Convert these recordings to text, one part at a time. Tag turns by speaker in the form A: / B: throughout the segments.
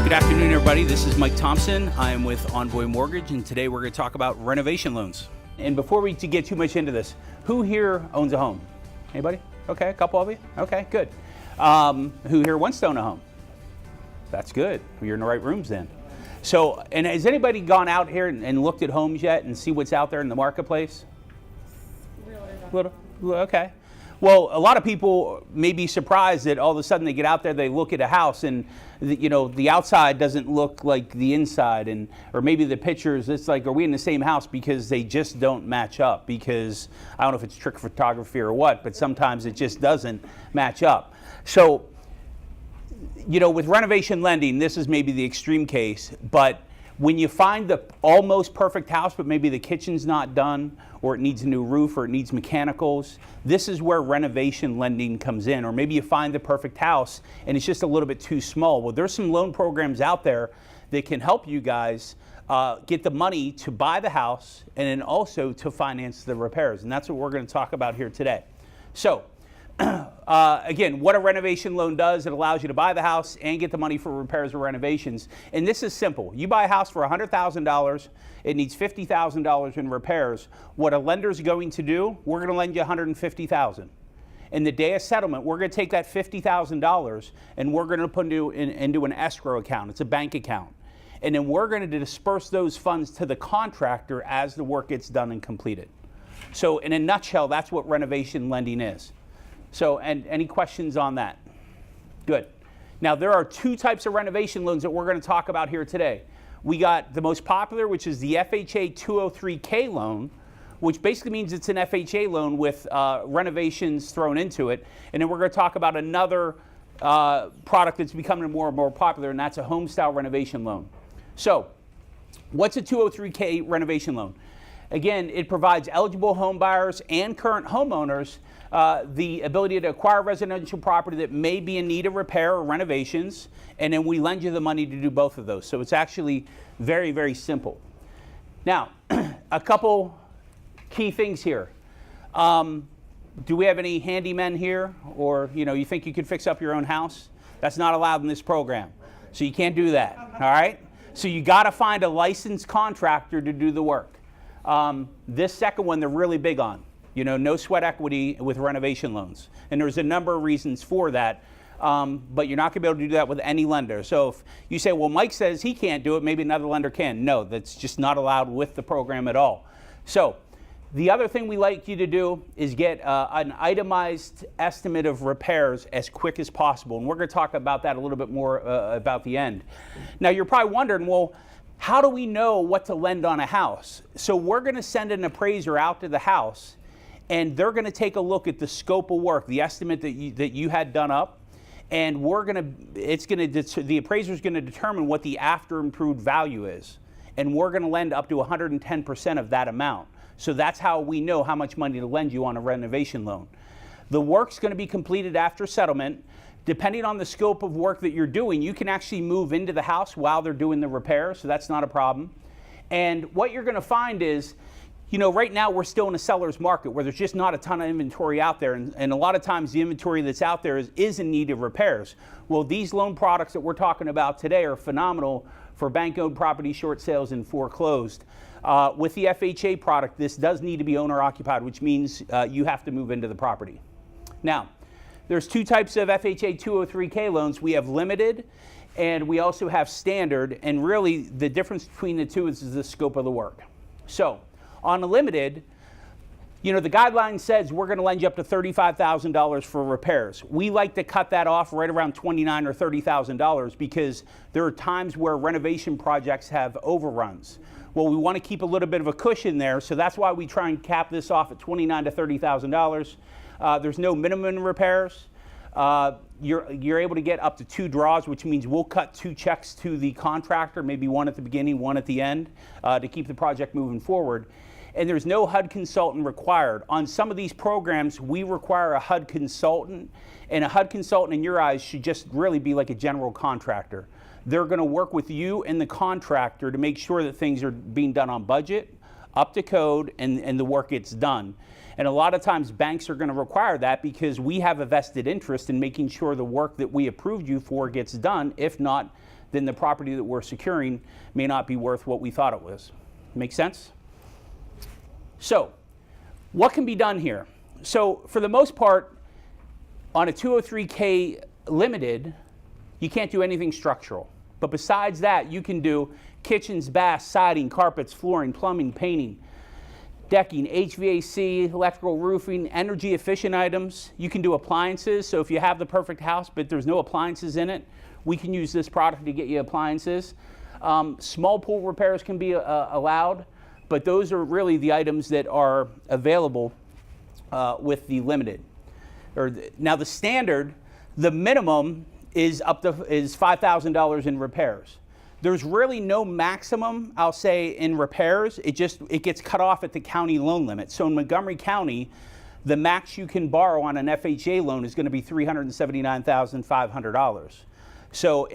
A: Good afternoon, everybody. This is Mike Thompson. I am with Envoy Mortgage, and today we're going to talk about renovation loans. And before we get too much into this, who here owns a home? Anybody? Okay, a couple of you? Okay, good. Who here wants to own a home? That's good. You're in the right rooms then. So, and has anybody gone out here and looked at homes yet and see what's out there in the marketplace? Little, okay. Well, a lot of people may be surprised that all of a sudden they get out there, they look at a house, and the outside doesn't look like the inside, or maybe the pictures, it's like, are we in the same house? Because they just don't match up. Because I don't know if it's trick photography or what, but sometimes it just doesn't match up. So, with renovation lending, this is maybe the extreme case, but when you find the almost perfect house, but maybe the kitchen's not done, or it needs a new roof, or it needs mechanicals, this is where renovation lending comes in. Or maybe you find the perfect house and it's just a little bit too small. Well, there's some loan programs out there that can help you guys get the money to buy the house and then also to finance the repairs. And that's what we're going to talk about here today. So, again, what a renovation loan does, it allows you to buy the house and get the money for repairs or renovations. And this is simple. You buy a house for $100,000, it needs $50,000 in repairs. What a lender's going to do, we're going to lend you $150,000. In the day of settlement, we're going to take that $50,000 and we're going to put into an escrow account. It's a bank account. And then we're going to disperse those funds to the contractor as the work gets done and completed. So in a nutshell, that's what renovation lending is. So, and any questions on that? Good. Now, there are two types of renovation loans that we're going to talk about here today. We got the most popular, which is the FHA 203K loan, which basically means it's an FHA loan with renovations thrown into it. And then we're going to talk about another product that's becoming more and more popular, and that's a home-style renovation loan. So, what's a 203K renovation loan? Again, it provides eligible home buyers and current homeowners the ability to acquire residential property that may be in need of repair or renovations, and then we lend you the money to do both of those. So it's actually very, very simple. Now, a couple key things here. Do we have any handymen here, or you think you could fix up your own house? That's not allowed in this program, so you can't do that. All right. So you got to find a licensed contractor to do the work. This second one, they're really big on. No sweat equity with renovation loans. And there's a number of reasons for that, but you're not going to be able to do that with any lender. So if you say, well, Mike says he can't do it, maybe another lender can. No, that's just not allowed with the program at all. So the other thing we like you to do is get an itemized estimate of repairs as quick as possible. And we're going to talk about that a little bit more about the end. Now, you're probably wondering, well, how do we know what to lend on a house? So we're going to send an appraiser out to the house, and they're going to take a look at the scope of work, the estimate that you had done up, and the appraiser is going to determine what the after improved value is, and we're going to lend up to 110% of that amount. So that's how we know how much money to lend you on a renovation loan. The work's going to be completed after settlement. Depending on the scope of work that you're doing, you can actually move into the house while they're doing the repair, so that's not a problem. And what you're going to find is, right now we're still in a seller's market where there's just not a ton of inventory out there, and a lot of times the inventory that's out there is in need of repairs. Well, these loan products that we're talking about today are phenomenal for bank-owned property, short sales, and foreclosed. With the FHA product, this does need to be owner-occupied, which means you have to move into the property. Now, there's two types of FHA 203K loans. We have limited, and we also have standard, and really the difference between the two is the scope of the work. So, on a limited, the guideline says we're going to lend you up to $35,000 for repairs. We like to cut that off right around $29,000 or $30,000 because there are times where renovation projects have overruns. Well, we want to keep a little bit of a cushion there, so that's why we try and cap this off at $29,000 to $30,000. There's no minimum repairs. You're able to get up to 2 draws, which means we'll cut 2 checks to the contractor, maybe one at the beginning, one at the end, to keep the project moving forward. And there's no HUD consultant required. On some of these programs, we require a HUD consultant, and a HUD consultant in your eyes should just really be like a general contractor. They're going to work with you and the contractor to make sure that things are being done on budget, up to code, and the work gets done. And a lot of times banks are going to require that because we have a vested interest in making sure the work that we approved you for gets done. If not, then the property that we're securing may not be worth what we thought it was. Make sense? So, what can be done here? So, for the most part, on a 203K limited, you can't do anything structural. But besides that, you can do kitchens, baths, siding, carpets, flooring, plumbing, painting, decking, HVAC, electrical, roofing, energy efficient items. You can do appliances. So if you have the perfect house but there's no appliances in it, we can use this product to get you appliances. Small pool repairs can be allowed, but those are really the items that are available with the limited. Now the standard, the minimum is $5,000 in repairs. There's really no maximum, I'll say, in repairs. It gets cut off at the county loan limit. So in Montgomery County, the max you can borrow on an FHA loan is going to be $379,500. So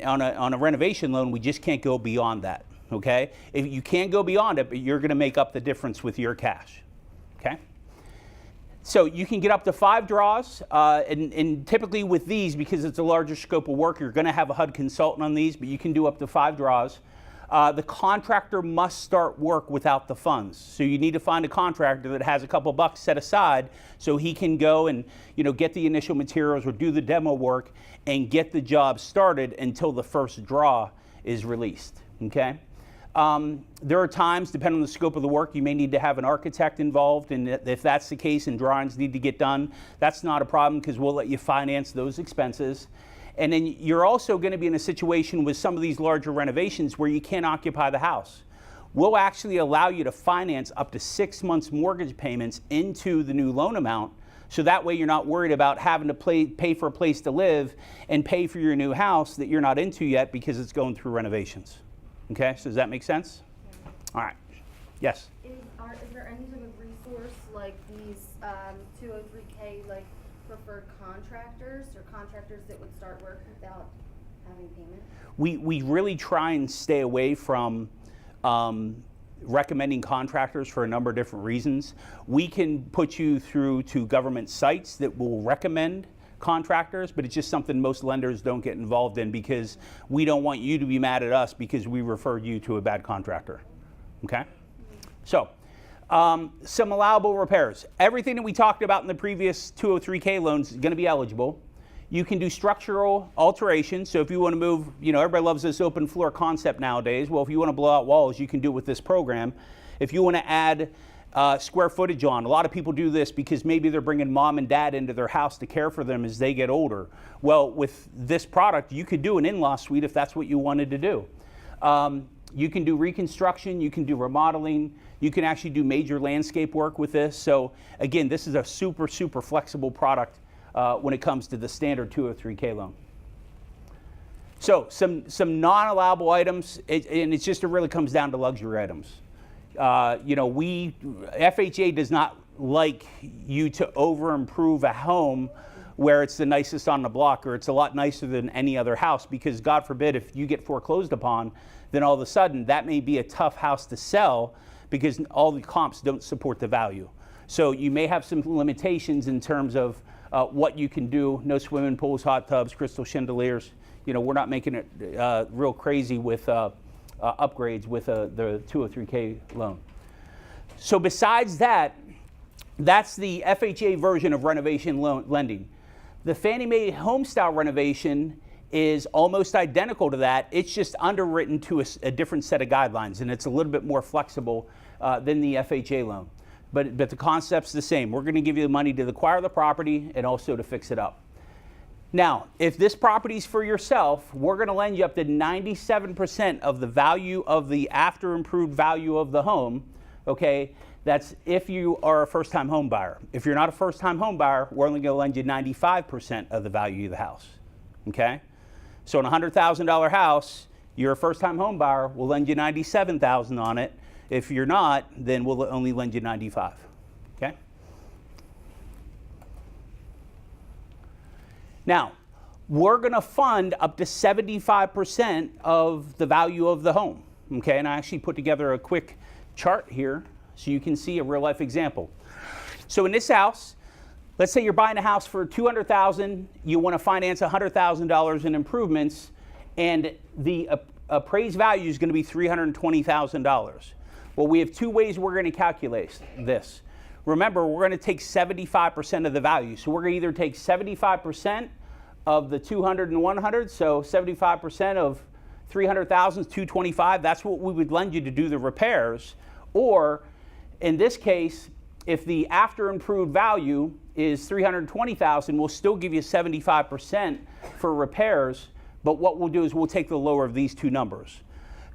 A: on a renovation loan, we just can't go beyond that. Okay? If you can't go beyond it, but you're going to make up the difference with your cash. Okay? So you can get up to 5 draws, and typically with these, because it's a larger scope of work, you're going to have a HUD consultant on these, but you can do up to 5 draws. The contractor must start work without the funds. So you need to find a contractor that has a couple bucks set aside so he can go and get the initial materials or do the demo work and get the job started until the first draw is released. Okay? There are times, depending on the scope of the work, you may need to have an architect involved, and if that's the case and drawings need to get done, that's not a problem because we'll let you finance those expenses. And then you're also going to be in a situation with some of these larger renovations where you can't occupy the house. We'll actually allow you to finance up to 6 months mortgage payments into the new loan amount, so that way you're not worried about having to pay for a place to live and pay for your new house that you're not into yet because it's going through renovations. Okay, so does that make sense? Yeah. All right. Yes? Is
B: there any sort of resource like these 203K like preferred contractors or contractors that would start work without having payment?
A: We really try and stay away from recommending contractors for a number of different reasons. We can put you through to government sites that will recommend contractors, but it's just something most lenders don't get involved in because we don't want you to be mad at us because we referred you to a bad contractor. Okay? So, some allowable repairs. Everything that we talked about in the previous 203K loans is going to be eligible. You can do structural alterations. So if you want to move, everybody loves this open floor concept nowadays. Well, if you want to blow out walls, you can do it with this program. If you want to add square footage on. A lot of people do this because maybe they're bringing mom and dad into their house to care for them as they get older. Well, with this product, you could do an in-law suite if that's what you wanted to do. You can do reconstruction, you can do remodeling, you can actually do major landscape work with this. So again, this is a super, super flexible product when it comes to the standard 203K loan. So some non-allowable items, and it really comes down to luxury items. FHA does not like you to over-improve a home where it's the nicest on the block or it's a lot nicer than any other house because, God forbid, if you get foreclosed upon, then all of a sudden that may be a tough house to sell because all the comps don't support the value. So you may have some limitations in terms of what you can do. No swimming pools, hot tubs, crystal chandeliers. We're not making it real crazy with upgrades with the 203K loan. So besides that, that's the FHA version of renovation lending. The Fannie Mae home style renovation is almost identical to that. It's just underwritten to a different set of guidelines, and it's a little bit more flexible than the FHA loan. But the concept's the same. We're going to give you the money to acquire the property and also to fix it up. Now, if this property's for yourself, we're going to lend you up to 97% of the value of the after improved value of the home, okay? That's if you are a first-time home buyer. If you're not a first-time home buyer, we're only going to lend you 95% of the value of the house, okay? So in a $100,000 house, you're a first-time home buyer, we'll lend you $97,000 on it. If you're not, then we'll only lend you $95,000, okay? Now, we're going to fund up to 75% of the value of the home, okay? And I actually put together a quick chart here so you can see a real-life example. So in this house, let's say you're buying a house for $200,000, you want to finance $100,000 in improvements, and the appraised value is going to be $320,000. Well, we have two ways we're going to calculate this. Remember, we're going to take 75% of the value. So we're going to either take 75% of the 200 and 100, so 75% of 300,000 is 225. That's what we would lend you to do the repairs. Or in this case, if the after improved value is 320,000, we'll still give you 75% for repairs. But what we'll do is we'll take the lower of these two numbers.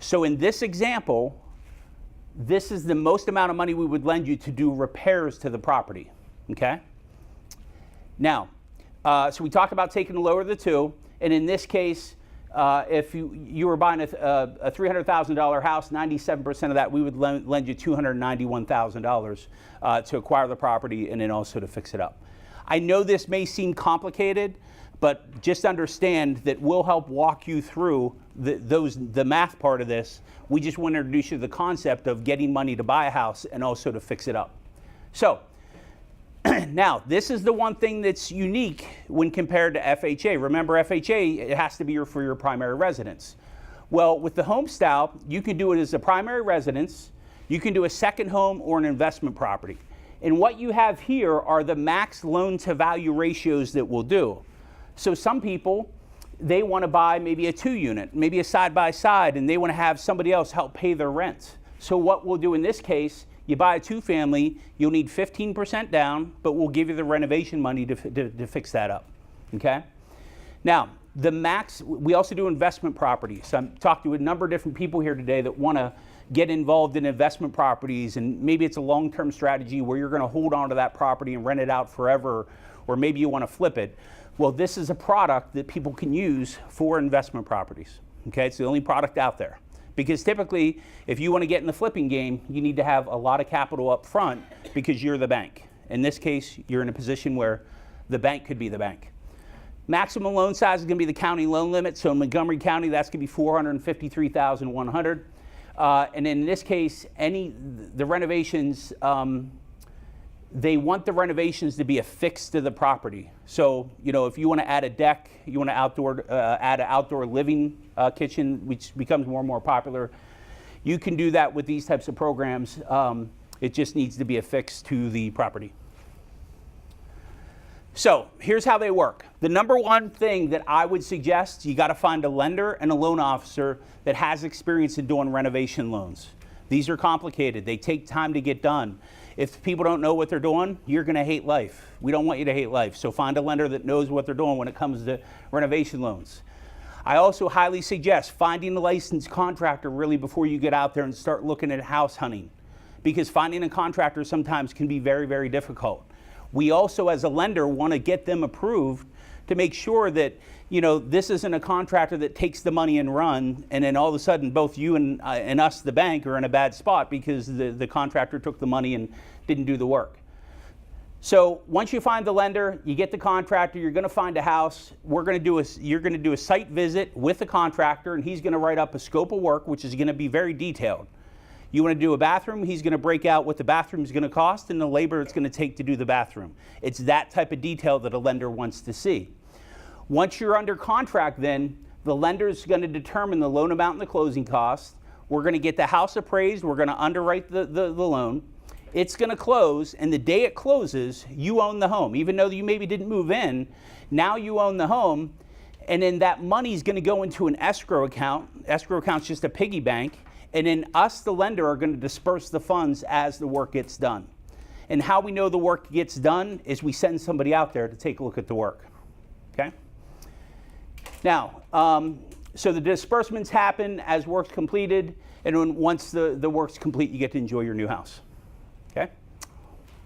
A: So in this example, this is the most amount of money we would lend you to do repairs to the property, okay? Now, so we talked about taking the lower of the two, and in this case, if you were buying a $300,000 house, 97% of that, we would lend you $291,000 to acquire the property and then also to fix it up. I know this may seem complicated, but just understand that we'll help walk you through the math part of this. We just want to introduce you to the concept of getting money to buy a house and also to fix it up. So now, this is the one thing that's unique when compared to FHA. Remember, FHA, it has to be for your primary residence. Well, with the home style, you can do it as a primary residence, you can do a second home or an investment property. And what you have here are the max loan to value ratios that we'll do. So some people, they want to buy maybe a 2-unit, maybe a side-by-side, and they want to have somebody else help pay their rent. So what we'll do in this case, you buy a 2-family, you'll need 15% down, but we'll give you the renovation money to fix that up, okay? Now, the max, we also do investment properties. So I'm talking to a number of different people here today that want to get involved in investment properties, and maybe it's a long-term strategy where you're going to hold on to that property and rent it out forever, or maybe you want to flip it. Well, this is a product that people can use for investment properties, okay? It's the only product out there. Because typically, if you want to get in the flipping game, you need to have a lot of capital up front because you're the bank. In this case, you're in a position where the bank could be the bank. Maximum loan size is going to be the county loan limit. So in Montgomery County, that's going to be $453,100. And in this case, the renovations, they want the renovations to be affixed to the property. So, you know, if you want to add a deck, you want to add an outdoor living kitchen, which becomes more and more popular, you can do that with these types of programs. It just needs to be affixed to the property. So here's how they work. The number one thing that I would suggest, you got to find a lender and a loan officer that has experience in doing renovation loans. These are complicated. They take time to get done. If people don't know what they're doing, you're going to hate life. We don't want you to hate life. So find a lender that knows what they're doing when it comes to renovation loans. I also highly suggest finding a licensed contractor really before you get out there and start looking at house hunting, because finding a contractor sometimes can be very, very difficult. We also, as a lender, want to get them approved to make sure that, you know, this isn't a contractor that takes the money and run, and then all of a sudden both you and us, the bank, are in a bad spot because the contractor took the money and didn't do the work. So once you find the lender, you get the contractor, you're going to find a house. You're going to do a site visit with the contractor, and he's going to write up a scope of work, which is going to be very detailed. You want to do a bathroom, he's going to break out what the bathroom is going to cost and the labor it's going to take to do the bathroom. It's that type of detail that a lender wants to see. Once you're under contract, then the lender is going to determine the loan amount and the closing costs. We're going to get the house appraised. We're going to underwrite the loan. It's going to close, and the day it closes, you own the home. Even though you maybe didn't move in, now you own the home, and then that money is going to go into an escrow account. Escrow account's just a piggy bank, and then us, the lender, are going to disperse the funds as the work gets done. And how we know the work gets done is we send somebody out there to take a look at the work, okay? Now, so the disbursements happen as work's completed, and once the work's complete, you get to enjoy your new house. Okay?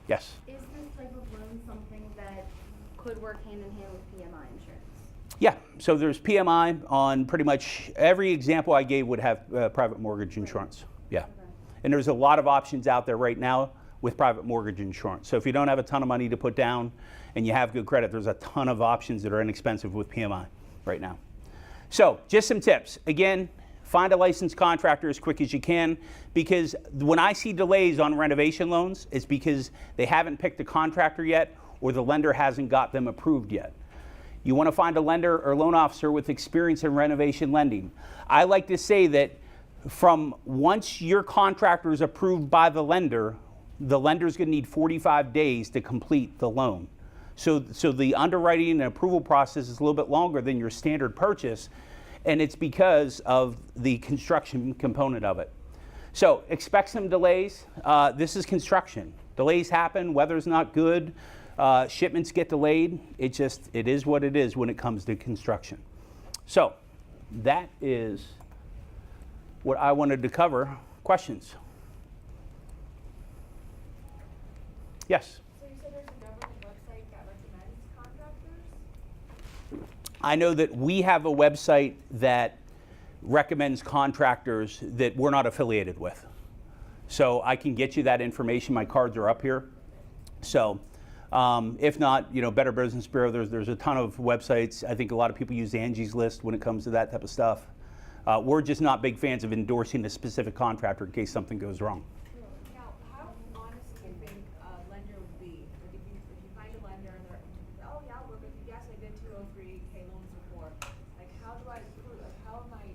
A: Yes?
B: Is this type of loan something that could work hand in hand with PMI insurance?
A: Yeah, so there's PMI on pretty much every example I gave would have private mortgage insurance. Yeah. Okay. And there's a lot of options out there right now with private mortgage insurance. So if you don't have a ton of money to put down and you have good credit, there's a ton of options that are inexpensive with PMI right now. So just some tips. Again, find a licensed contractor as quick as you can, because when I see delays on renovation loans, it's because they haven't picked a contractor yet or the lender hasn't got them approved yet. You want to find a lender or loan officer with experience in renovation lending. I like to say that from once your contractor is approved by the lender's going to need 45 days to complete the loan. So the underwriting and approval process is a little bit longer than your standard purchase, and it's because of the construction component of it. So expect some delays. This is construction. Delays happen, weather's not good, shipments get delayed. It is what it is when it comes to construction. So that is what I wanted to cover. Questions? Yes?
C: So you said there's a government website that recommends contractors?
A: I know that we have a website that recommends contractors that we're not affiliated with. So I can get you that information. My cards are up here. So if not, Better Business Bureau, there's a ton of websites. I think a lot of people use Angie's List when it comes to that type of stuff. We're just not big fans of endorsing a specific contractor in case something goes wrong.
C: Now, how honest do you think a lender would be? Like if you find a lender and they're, oh yeah, I'll work with you. Yes, I did 203K loans before. Like how do I prove? Like how am I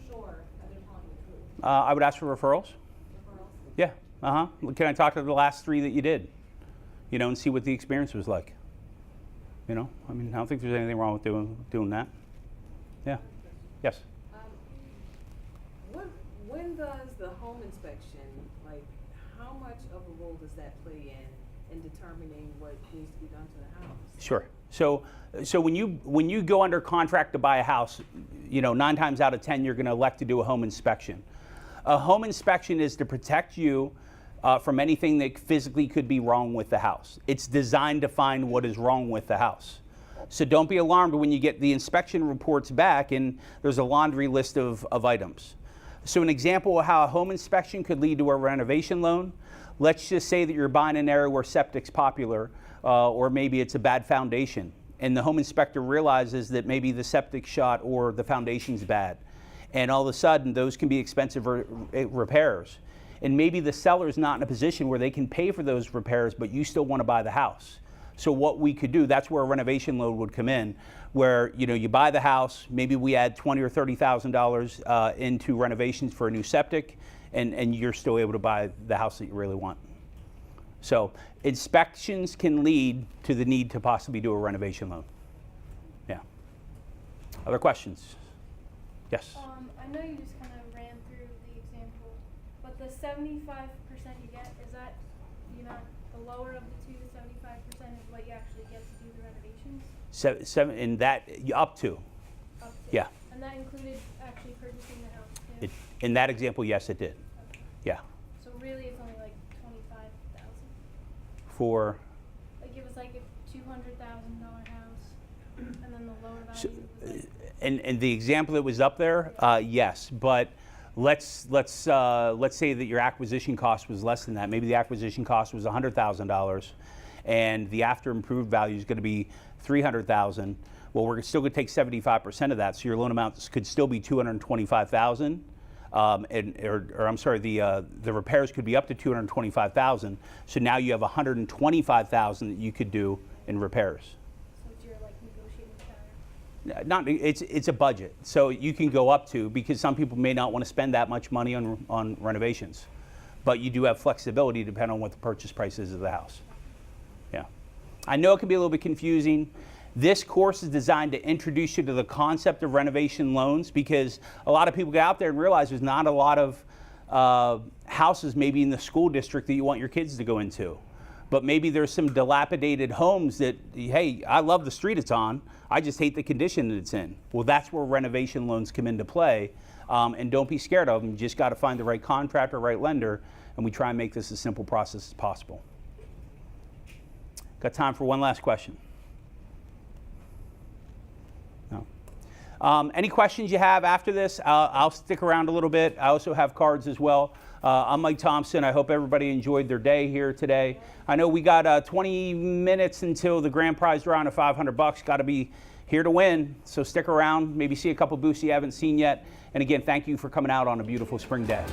C: sure that they're telling the truth?
A: I would ask for referrals.
C: Referrals?
A: Yeah. Can I talk to the last 3 that you did? And see what the experience was like. I don't think there's anything wrong with doing that. Yeah. Yes.
D: When does the home inspection, like, how much of a role does that play in determining what needs to be done to the house?
A: Sure. So when you go under contract to buy a house, 9 times out of 10 you're going to elect to do a home inspection. A home inspection is to protect you from anything that physically could be wrong with the house. It's designed to find what is wrong with the house. So don't be alarmed when you get the inspection reports back and there's a laundry list of items. So an example of how a home inspection could lead to a renovation loan, let's just say that you're buying an area where septic's popular, or maybe it's a bad foundation, and the home inspector realizes that maybe the septic shot or the foundation's bad. And all of a sudden, those can be expensive repairs. And maybe the seller's not in a position where they can pay for those repairs, but you still want to buy the house. So what we could do, that's where a renovation loan would come in, where you buy the house, maybe we add $20,000 or $30,000 into renovations for a new septic, and you're still able to buy the house that you really want. So inspections can lead to the need to possibly do a renovation loan. Yeah. Other questions? Yes.
E: I know you just kind of ran through the example, but the 75% you get, is that, the lower of the two, 75% is what you actually get to do the renovations?
A: Seven, and that up to.
E: Up to.
A: Yeah.
E: And that included actually purchasing the house too?
A: In that example, yes, it did.
E: Okay.
A: Yeah.
E: So really it's only like 25,000?
A: For?
E: Like it was like a $200,000 house, and then the lower value was like...
A: And the example that was up there, yes, but let's say that your acquisition cost was less than that. Maybe the acquisition cost was $100,000, and the after improved value is going to be $300,000. Well, we're still going to take 75% of that, so your loan amount could still be $225,000, or I'm sorry, the repairs could be up to $225,000. So now you have $125,000 that you could do in repairs. It's a budget, so you can go up to, because some people may not want to spend that much money on renovations, but you do have flexibility depending on what the purchase price is of the house. Yeah, I know it can be a little bit confusing. This course is designed to introduce you to the concept of renovation loans, because a lot of people get out there and realize there's not a lot of houses maybe in the school district that you want your kids to go into. But maybe there's some dilapidated homes that, hey, I love the street it's on, I just hate the condition that it's in. Well, that's where renovation loans come into play. And don't be scared of them. You just got to find the right contractor, right lender, and we try and make this as simple process as possible. Got time for one last question? No. Any questions you have after this? I'll stick around a little bit. I also have cards as well. I'm Mike Thompson. I hope everybody enjoyed their day here today. I know we got 20 minutes until the grand prize round of $500. Got to be here to win, so stick around. Maybe see a couple booths you haven't seen yet. And again, thank you for coming out on a beautiful spring day.